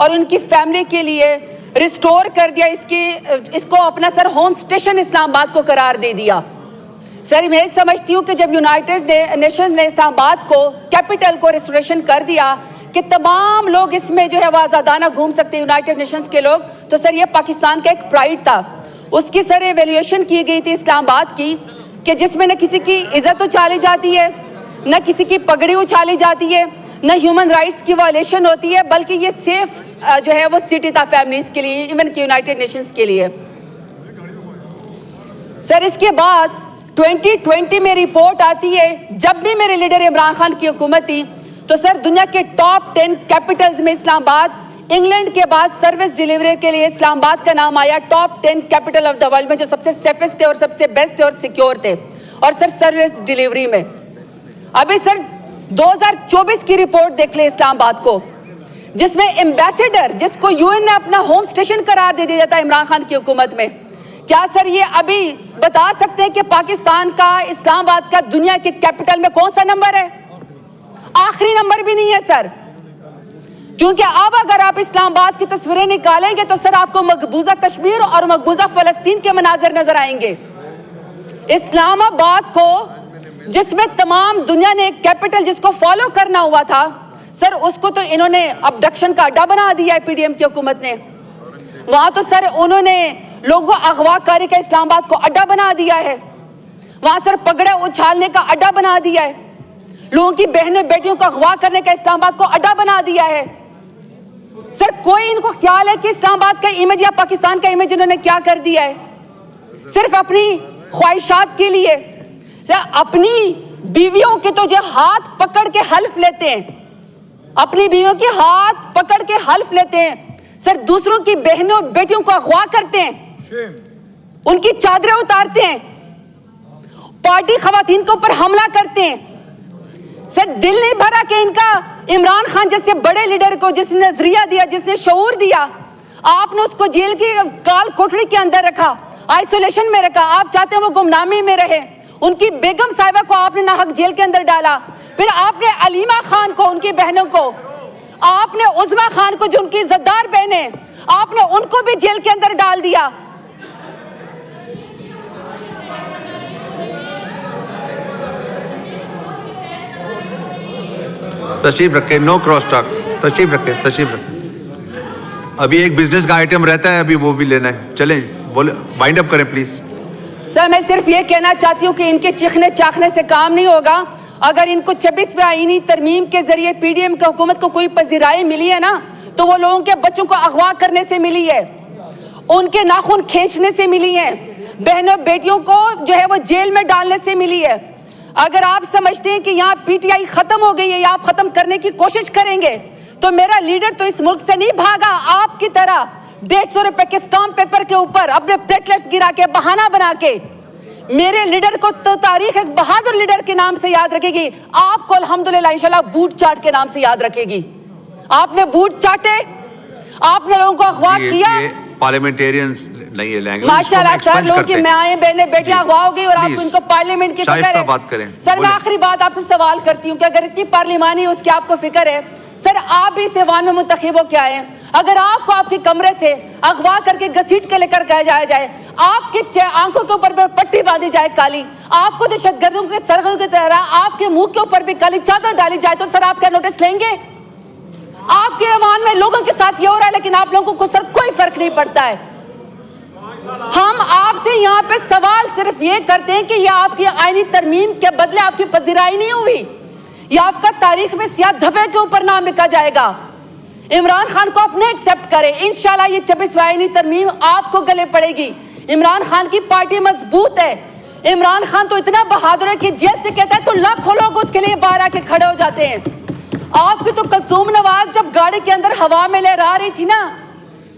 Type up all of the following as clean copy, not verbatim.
اور ان کی فیملی کے لیے ریسٹور کر دیا, اس کو اپنا سر ہوم اسٹیشن اسلام آباد کو قرار دے دیا. سر میں سمجھتی ہوں کہ جب یونائٹڈ نیشنز نے اسلام آباد کو کیپٹل کو ریسٹوریشن کر دیا کہ تمام لوگ اس میں جو ہے وہ آزادانہ گھوم سکتے ہیں یونائٹڈ نیشنز کے لوگ, تو سر یہ پاکستان کا ایک پرائیڈ تھا. اس کی سر ایویلیوشن کی گئی تھی اسلام آباد کی کہ جس میں نہ کسی کی عزت اچھالی جاتی ہے, نہ کسی کی پگڑی اچھالی جاتی ہے, نہ ہیومن رائٹس کی وائلیشن ہوتی ہے, بلکہ یہ سیف جو ہے وہ سٹی تھا فیملیز کے لیے, ایون کہ یونائٹڈ نیشنز کے لیے. سر اس کے بعد 2020 میں رپورٹ آتی ہے, جب بھی میرے لیڈر عمران خان کی حکومت تھی تو سر دنیا کے ٹاپ 10 کیپٹلز میں اسلام آباد, انگلینڈ کے بعد سروس ڈیلیوری کے لیے اسلام آباد کا نام آیا top 10 capital of the world میں, جو سب سے سیفسٹ تھے اور سب سے بیسٹ تھے اور سیکیور تھے. اور سر سروس ڈیلیوری میں ابھی سر 2024 کی رپورٹ دیکھ لیں اسلام آباد کو, جس میں ایمبیسیڈر جس کو UN نے اپنا ہوم اسٹیشن قرار دے دیا تھا عمران خان کی حکومت میں, کیا سر یہ ابھی بتا سکتے ہیں کہ پاکستان کا اسلام آباد کا دنیا کے کیپٹل میں کون سا نمبر ہے؟ آخری نمبر بھی نہیں ہے سر, کیونکہ اب اگر آپ اسلام آباد کی تصویریں نکالیں گے تو سر آپ کو مقبوضہ کشمیر اور مقبوضہ فلسطین کے مناظر نظر آئیں گے. اسلام آباد کو جس میں تمام دنیا نے ایک کیپٹل جس کو فالو کرنا ہوا تھا سر, اس کو تو انہوں نے ابڈکشن کا اڈا بنا دیا ہے PDM کی حکومت نے. وہاں تو سر انہوں نے لوگوں اغوا کاری کا اسلام آباد کو اڈا بنا دیا ہے, وہاں سر پگڑے اچھالنے کا اڈا بنا دیا ہے, لوگوں کی بہنیں بیٹیوں کو اغوا کرنے کا اسلام آباد کو اڈا بنا دیا ہے. سر کوئی ان کو خیال ہے کہ اسلام آباد کا امیج یا پاکستان کا امیج انہوں نے کیا کر دیا ہے؟ صرف اپنی خواہشات کے لیے. سر اپنی بیویوں کے تو جو ہاتھ پکڑ کے حلف لیتے ہیں, اپنی بیویوں کے ہاتھ پکڑ کے حلف لیتے ہیں, سر دوسروں کی بہنوں بیٹیوں کو اغوا کرتے ہیں, ان کی چادریں اتارتے ہیں, پارٹی خواتین کے اوپر حملہ کرتے ہیں. سر دل نہیں بھرا کہ ان کا عمران خان جیسے بڑے لیڈر کو جس نے نظریہ دیا, جس نے شعور دیا, آپ نے اس کو جیل کی کال کوٹری کے اندر رکھا, آئسولیشن میں رکھا. آپ چاہتے ہیں وہ گمنامی میں رہے. ان کی بیگم صاحبہ کو آپ نے ناحق جیل کے اندر ڈالا. پھر آپ نے علیمہ خان کو, ان کی بہنوں کو, آپ نے عظما خان کو جو ان کی عزتدار بہنیں, آپ نے ان کو بھی جیل کے اندر ڈال دیا. تشریف رکھیں, نو کراس ٹاک, تشریف رکھیں. ابھی ایک بزنس کا آئٹم رہتا ہے, ابھی وہ بھی لینا ہے. چلیں بولے, وائنڈ اپ کریں پلیز. سر میں صرف یہ کہنا چاہتی ہوں کہ ان کے چیخنے چاخنے سے کام نہیں ہوگا. اگر ان کو 26ویں آئینی ترمیم کے ذریعے PDM کی حکومت کو کوئی پذیرائی ملی ہے نا, تو وہ لوگوں کے بچوں کو اغوا کرنے سے ملی ہے, ان کے ناخن کھینچنے سے ملی ہے, بہنوں بیٹیوں کو جو ہے وہ جیل میں ڈالنے سے ملی ہے. اگر آپ سمجھتے ہیں کہ یہاں PTI ختم ہو گئی ہے یا آپ ختم کرنے کی کوشش کریں گے, تو میرا لیڈر تو اس ملک سے نہیں بھاگا آپ کی طرح 150 روپے کے اسٹامپ پیپر کے اوپر اپنے پلیٹلیٹس گرا کے بہانہ بنا کے. میرے لیڈر کو تو تاریخ ایک بہادر لیڈر کے نام سے یاد رکھے گی, آپ کو الحمدللہ انشاءاللہ بوٹ چاٹ کے نام سے یاد رکھے گی. آپ نے بوٹ چاٹے, آپ نے لوگوں کو اغوا کیا. پارلیمنٹیرینز نہیں ہے لینگویج, ماشاءاللہ سر, لوگوں کی مائیں بہنیں بیٹیاں اغوا ہو گئی اور آپ ان کو پارلیمنٹ کی فکر ہے. بات کریں. سر میں آخری بات آپ سے سوال کرتی ہوں کہ اگر اتنی پارلیمانی اس کی آپ کو فکر ہے, سر آپ بھی اس ایوان میں منتخب ہو کے آئے ہیں. اگر آپ کو آپ کے کمرے سے اغوا کر کے گھسیٹ کے لے کر جایا جائے, آپ کی آنکھوں کے اوپر پٹی باندھی جائے کالی, آپ کو دہشت گردوں کے سرغلوں کی طرح آپ کے منہ کے اوپر بھی کالی چادر ڈالی جائے, تو سر آپ کا نوٹس لیں گے؟ آپ کے ایوان میں لوگوں کے ساتھ یہ ہو رہا ہے, لیکن آپ لوگوں کو سر کوئی فرق نہیں پڑتا ہے. ہم آپ سے یہاں پہ سوال صرف یہ کرتے ہیں کہ یہ آپ کی آئینی ترمیم کے بدلے آپ کی پذیرائی نہیں ہوئی, یہ آپ کا تاریخ میں سیاہ دھبے کے اوپر نام لکھا جائے گا. عمران خان کو اپنے ایکسپٹ کریں, انشاءاللہ یہ 26ویں آئینی ترمیم آپ کو گلے پڑے گی. عمران خان کی پارٹی مضبوط ہے. عمران خان تو اتنا بہادر ہے کہ جیل سے کہتا ہے تو لاکھوں لوگ اس کے لیے باہر آ کے کھڑے ہو جاتے ہیں. آپ کی تو کلثوم نواز جب گاڑی کے اندر ہوا میں لہرا رہی تھی نا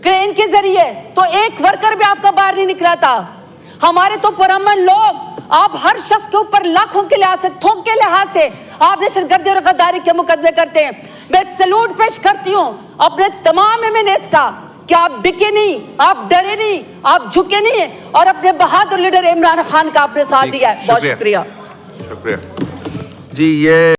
کرین کے ذریعے, تو ایک ورکر بھی آپ کا باہر نہیں نکلا تھا. ہمارے تو پرامن لوگ, آپ ہر شخص کے اوپر لاکھوں کے لحاظ سے, تھوک کے لحاظ سے آپ دہشت گردی اور غداری کے مقدمے کرتے ہیں. میں سلوٹ پیش کرتی ہوں اپنے تمام MNAs کا کہ آپ بکے نہیں, آپ ڈرے نہیں, آپ جھکے نہیں, اور اپنے بہادر لیڈر عمران خان کا اپنے ساتھ دیا ہے. بہت شکریہ. جی. یہ